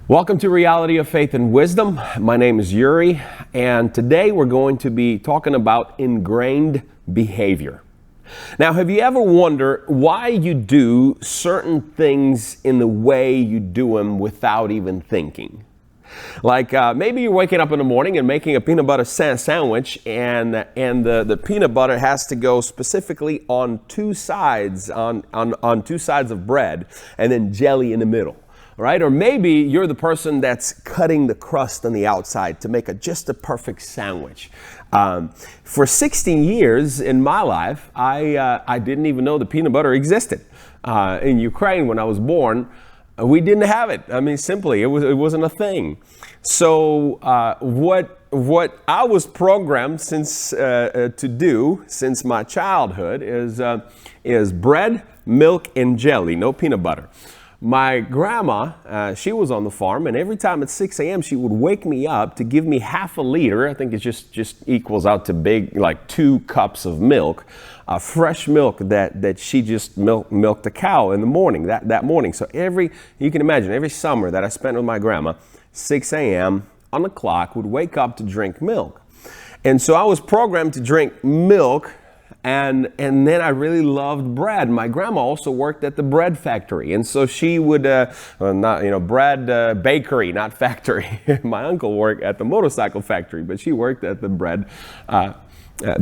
Welcome to Reality of Faith and Wisdom. My name is Yuriy, and today we're going to be talking about ingrained behavior. Now, have you ever wondered why you do certain things in the way you do them without even thinking? Like maybe you're waking up in the morning and making a peanut butter sandwich, and the peanut butter has to go specifically on two sides, on two sides of bread, and then jelly in the middle. Right? Or maybe you're the person that's cutting the crust on the outside to make just a perfect sandwich. For 16 years in my life, I didn't even know the peanut butter existed. In Ukraine, when I was born, we didn't have it. I mean, simply, it wasn't a thing. So what I was programmed to do since my childhood is bread, milk, and jelly, no peanut butter. My grandma, she was on the farm, and every time at 6 a.m. she would wake me up to give me half a liter. I think it just equals out to big, like 2 cups of milk, fresh milk that she just milked a cow in the morning, that morning. So you can imagine, every summer that I spent with my grandma, 6 a.m. on the clock, would wake up to drink milk. And so I was programmed to drink milk. And then I really loved bread. My grandma also worked at the bread factory, and so she would bread bakery, not factory. My uncle worked at the motorcycle factory, but she worked at the bread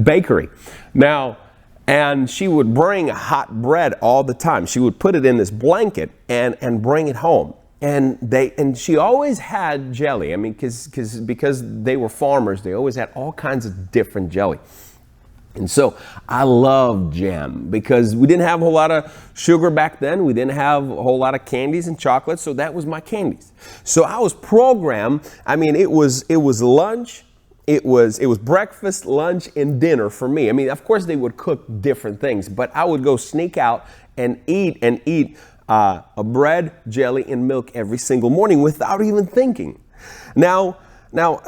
bakery. Now, and she would bring hot bread all the time. She would put it in this blanket and bring it home. And she always had jelly. I mean, because they were farmers, they always had all kinds of different jelly. And so I love jam because we didn't have a whole lot of sugar back then. We didn't have a whole lot of candies and chocolates. So that was my candies. So I was programmed. I mean, it was lunch. It was breakfast, lunch, and dinner for me. I mean, of course they would cook different things, but I would go sneak out and eat a bread, jelly, and milk every single morning without even thinking. Now,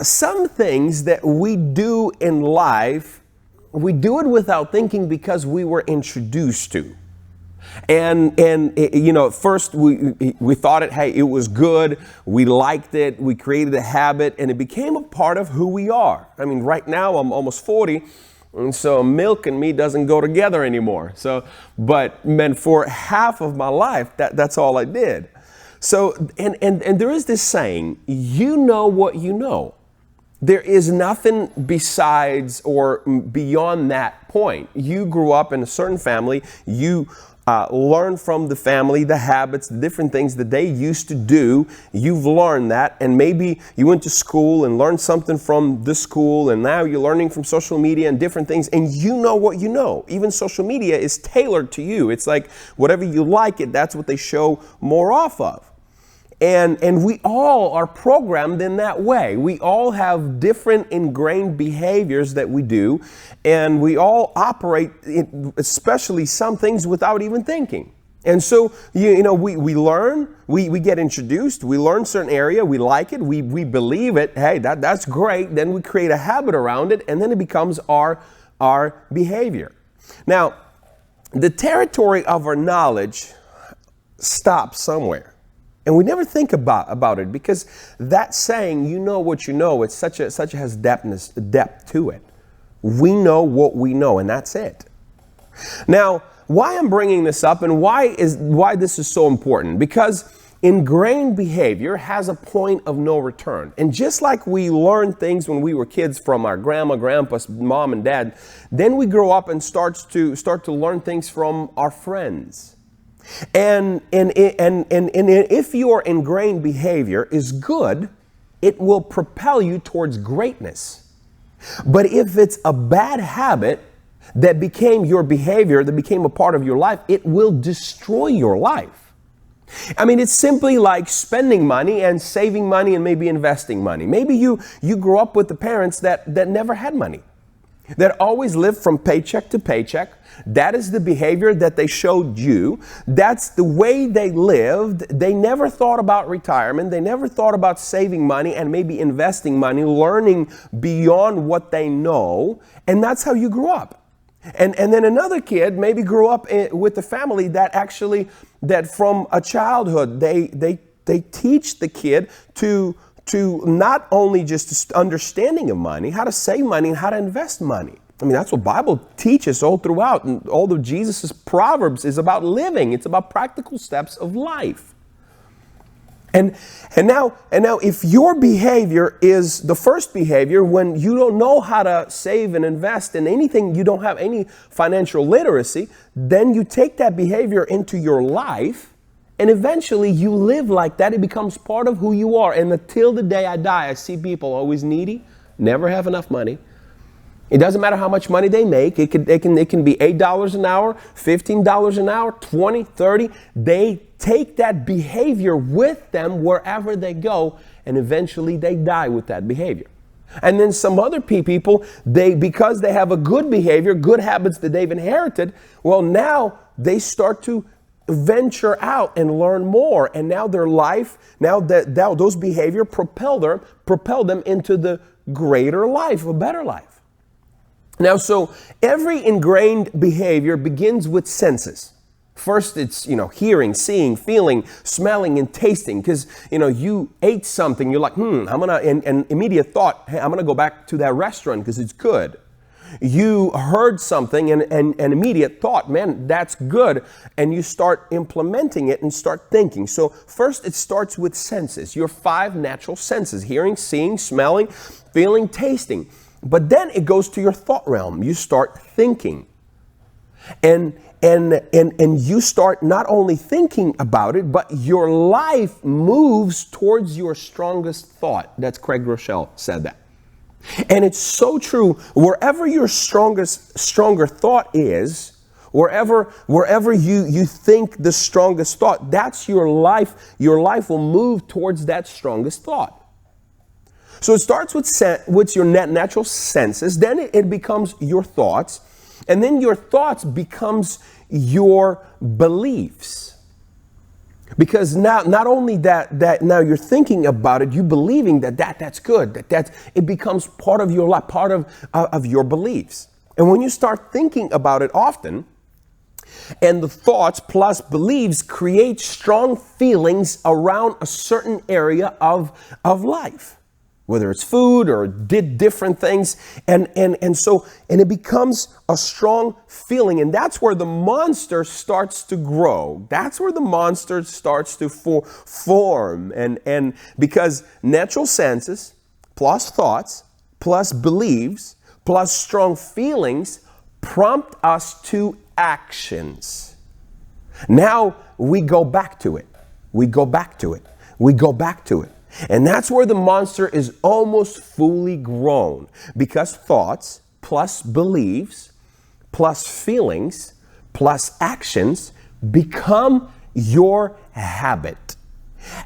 some things that we do in life, we do it without thinking because we were introduced to. And at first we thought it was good. We liked it. We created a habit, and it became a part of who we are. I mean, right now I'm almost 40, and so milk and me doesn't go together anymore. But for half of my life, that's all I did. So, and there is this saying, you know what you know. There is nothing besides or beyond that point. You grew up in a certain family. You learned from the family, the habits, the different things that they used to do. You've learned that, and maybe you went to school and learned something from the school, and now you're learning from social media and different things, and you know what you know. Even social media is tailored to you. It's like whatever you like that's what they show more off of. And we all are programmed in that way. We all have different ingrained behaviors that we do, and we all operate, especially some things, without even thinking. And so, we learn, we get introduced, we learn certain area, we like it, we believe it, hey, that's great. Then we create a habit around it, and then it becomes our behavior. Now, the territory of our knowledge stops somewhere. And we never think about it because that saying, you know what you know, it's such has depth to it. We know what we know, and that's it. Now, why I'm bringing this up and why this is so important? Because ingrained behavior has a point of no return. And just like we learn things when we were kids from our grandma, grandpa, mom, and dad, then we grow up and start to learn things from our friends. And if your ingrained behavior is good, it will propel you towards greatness. But if it's a bad habit that became your behavior, that became a part of your life, it will destroy your life. I mean, it's simply like spending money and saving money and maybe investing money. Maybe you grew up with the parents that never had money, that always lived from paycheck to paycheck. That is the behavior that they showed you. That's the way they lived. They never thought about retirement. They never thought about saving money and maybe investing money, learning beyond what they know. And that's how you grew up. And then another kid maybe grew up with a family that from a childhood, they they teach the kid to not only just understanding of money, how to save money and how to invest money. I mean, that's what Bible teaches all throughout. And all of Jesus' Proverbs is about living. It's about practical steps of life. And now if your behavior is the first behavior, when you don't know how to save and invest in anything, you don't have any financial literacy, then you take that behavior into your life, and eventually you live like that. It becomes part of who you are. And until the day I die, I see people always needy, never have enough money. It doesn't matter how much money they make. It can be $8 an hour, $15 an hour, 20, 30. They take that behavior with them wherever they go, and eventually they die with that behavior. And then some other people, because they have a good behavior, good habits that they've inherited, well, now they start to venture out and learn more. And now their life, now those behavior propel them into the greater life, a better life. Now, so every ingrained behavior begins with senses. First, it's, hearing, seeing, feeling, smelling, and tasting. Because, you ate something, you're like, and immediate thought, hey, I'm going to go back to that restaurant because it's good. You heard something and immediate thought, man, that's good. And you start implementing it and start thinking. So first, it starts with senses, your 5 natural senses: hearing, seeing, smelling, feeling, tasting. But then it goes to your thought realm. You start thinking. And you start not only thinking about it, but your life moves towards your strongest thought. That's Craig Rochelle said that. And it's so true. Wherever your stronger thought is, wherever you think the strongest thought, that's your life. Your life will move towards that strongest thought. So it starts with your natural senses, then it becomes your thoughts, and then your thoughts becomes your beliefs. Because now, not only that now you're thinking about it, you believing that's good, it becomes part of your life, part of your beliefs. And when you start thinking about it often, and the thoughts plus beliefs create strong feelings around a certain area of life. Whether it's food or did different things. And it becomes a strong feeling. And that's where the monster starts to grow. That's where the monster starts to form. And because natural senses plus thoughts plus beliefs plus strong feelings prompt us to actions. Now we go back to it. We go back to it. We go back to it. And that's where the monster is almost fully grown, because thoughts plus beliefs plus feelings plus actions become your habit.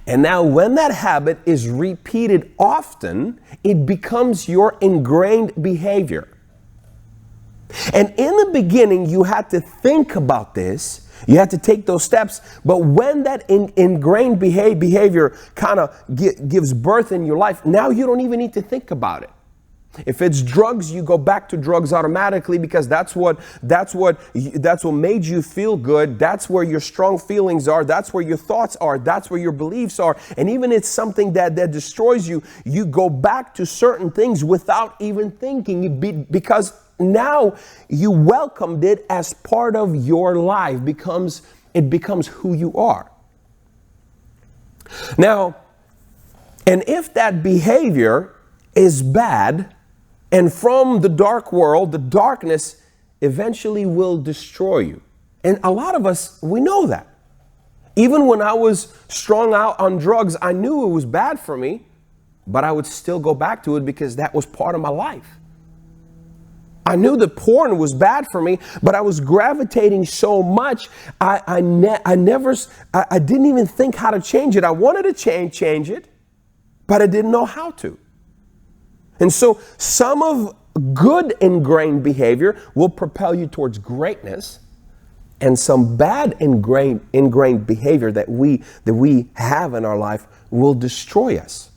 And now when that habit is repeated often, it becomes your ingrained behavior. And in the beginning, you had to think about this. You have to take those steps. But when that ingrained behavior kind of gives birth in your life, now you don't even need to think about it. If it's drugs, you go back to drugs automatically, because that's what made you feel good. That's where your strong feelings are. That's where your thoughts are. That's where your beliefs are. And even if it's something that destroys you, you go back to certain things without even thinking, because now you welcomed it as part of your life. It becomes who you are. Now, and if that behavior is bad, and from the dark world, the darkness eventually will destroy you. And a lot of us, we know that. Even when I was strung out on drugs, I knew it was bad for me, but I would still go back to it because that was part of my life. I knew that porn was bad for me, but I was gravitating so much, I didn't even think how to change it. I wanted to change it, but I didn't know how to. And so some of good ingrained behavior will propel you towards greatness, and some bad ingrained behavior that we have in our life will destroy us.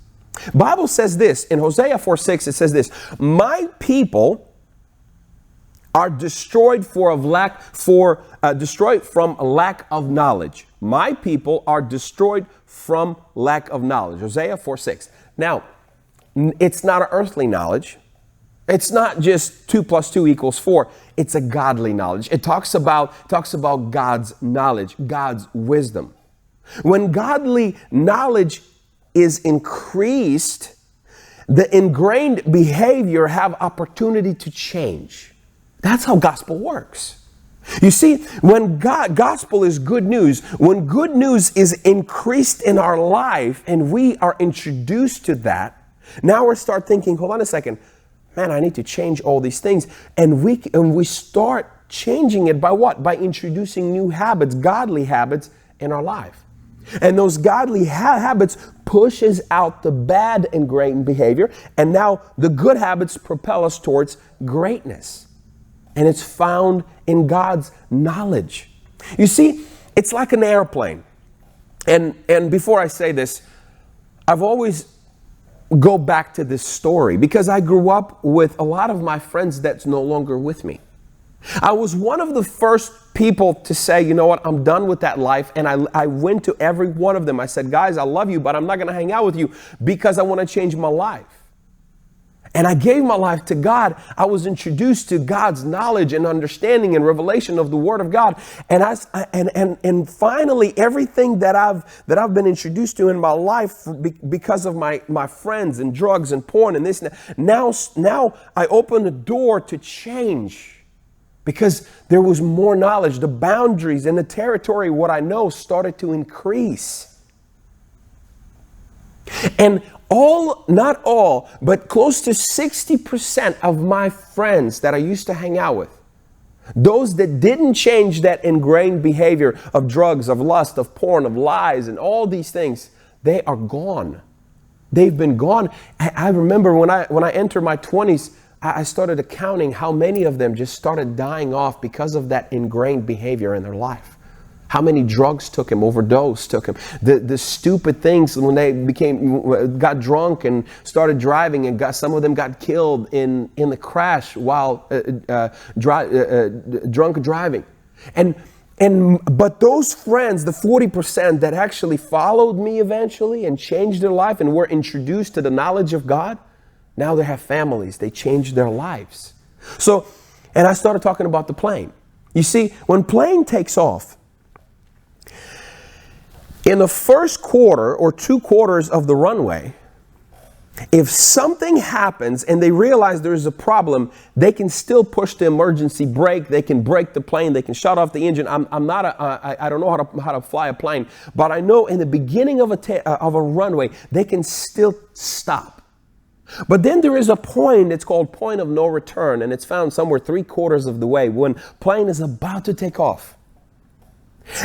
Bible says this in Hosea 4:6. It says this: "My people are destroyed from a lack of knowledge. my people are destroyed from lack of knowledge. Hosea 4:6. Now, it's not an earthly knowledge. It's not just 2 + 2 = 4. It's a godly knowledge. It talks about God's knowledge, God's wisdom. When godly knowledge is increased, the ingrained behavior have opportunity to change. That's how gospel works. You see, when gospel is good news, when good news is increased in our life and we are introduced to that, now we start thinking, hold on a second, man, I need to change all these things. And we start changing it by what? By introducing new habits, godly habits in our life. And those godly habits pushes out the bad ingrained behavior. And now the good habits propel us towards greatness. And it's found in God's knowledge. You see, it's like an airplane. And before I say this, I've always go back to this story because I grew up with a lot of my friends that's no longer with me. I was one of the first people to say, you know what, I'm done with that life. And I went to every one of them. I said, guys, I love you, but I'm not going to hang out with you because I want to change my life. And I gave my life to God. I was introduced to God's knowledge and understanding and revelation of the Word of God. And finally, everything that I've been introduced to in my life because of my friends and drugs and porn and this and that, now I open the door to change because there was more knowledge. The boundaries and the territory, what I know, started to increase. And not all, but close to 60% of my friends that I used to hang out with, those that didn't change that ingrained behavior of drugs, of lust, of porn, of lies, and all these things, they are gone. They've been gone. I remember when I entered my 20s, I started accounting how many of them just started dying off because of that ingrained behavior in their life. How many drugs took him, overdose took him. The stupid things when they got drunk and started driving and some of them got killed in the crash while drunk driving. But those friends, the 40% that actually followed me eventually and changed their life and were introduced to the knowledge of God, now they have families. They changed their lives. So, and I started talking about the plane. You see, when plane takes off, in the first quarter or 2 quarters of the runway, if something happens and they realize there's a problem, they can still push the emergency brake. They can brake the plane. They can shut off the engine. I don't know how to fly a plane, but I know in the beginning of a runway, they can still stop. But then there is a point, it's called point of no return, and it's found somewhere 3/4 of the way when plane is about to take off.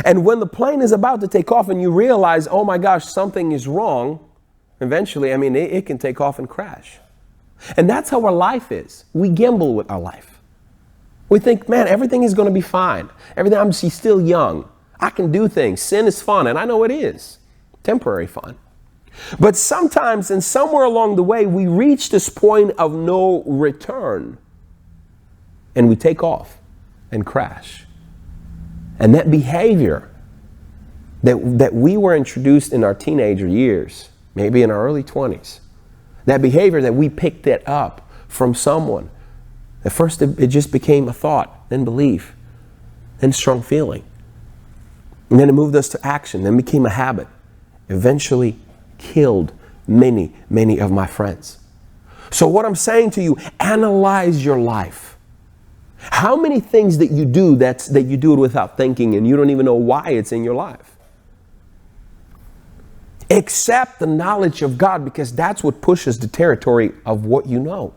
And when the plane is about to take off and you realize, oh my gosh, something is wrong, eventually, it can take off and crash. And that's how our life is. We gamble with our life. We think, man, everything is going to be fine. I'm still young. I can do things. Sin is fun, and I know it is. Temporary fun. But sometimes and somewhere along the way, we reach this point of no return. And we take off and crash. And that behavior that we were introduced in our teenager years, maybe in our early 20s, that behavior that we picked it up from someone, at first it just became a thought, then belief, then strong feeling. And then it moved us to action, then became a habit, eventually killed many, many of my friends. So what I'm saying to you, analyze your life. How many things that you do that you do it without thinking and you don't even know why it's in your life? Accept the knowledge of God because that's what pushes the territory of what you know.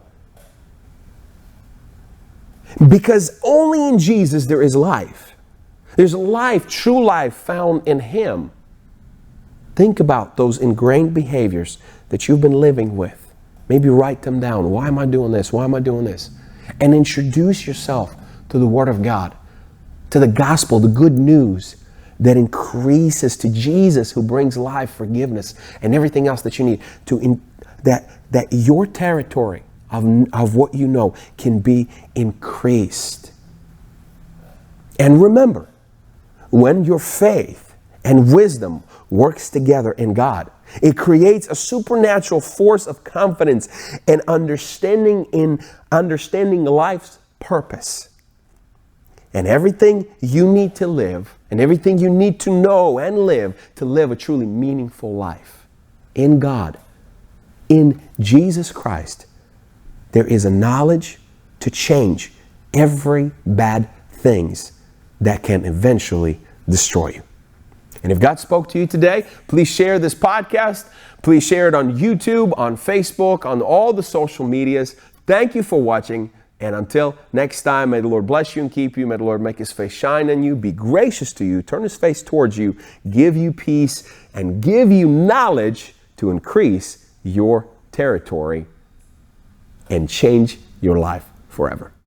Because only in Jesus there is life. There's life, true life found in Him. Think about those ingrained behaviors that you've been living with. Maybe write them down. Why am I doing this? Why am I doing this? And introduce yourself to the Word of God, to the gospel, the good news that increases to Jesus who brings life, forgiveness, and everything else that you need that your territory of what you know can be increased. And remember, when your faith and wisdom works together in God. It creates a supernatural force of confidence and understanding life's purpose. And everything you need to live, and everything you need to know and live to live a truly meaningful life in God, in Jesus Christ, there is a knowledge to change every bad things that can eventually destroy you. And if God spoke to you today, please share this podcast. Please share it on YouTube, on Facebook, on all the social medias. Thank you for watching. And until next time, may the Lord bless you and keep you. May the Lord make his face shine on you, be gracious to you, turn his face towards you, give you peace, and give you knowledge to increase your territory and change your life forever.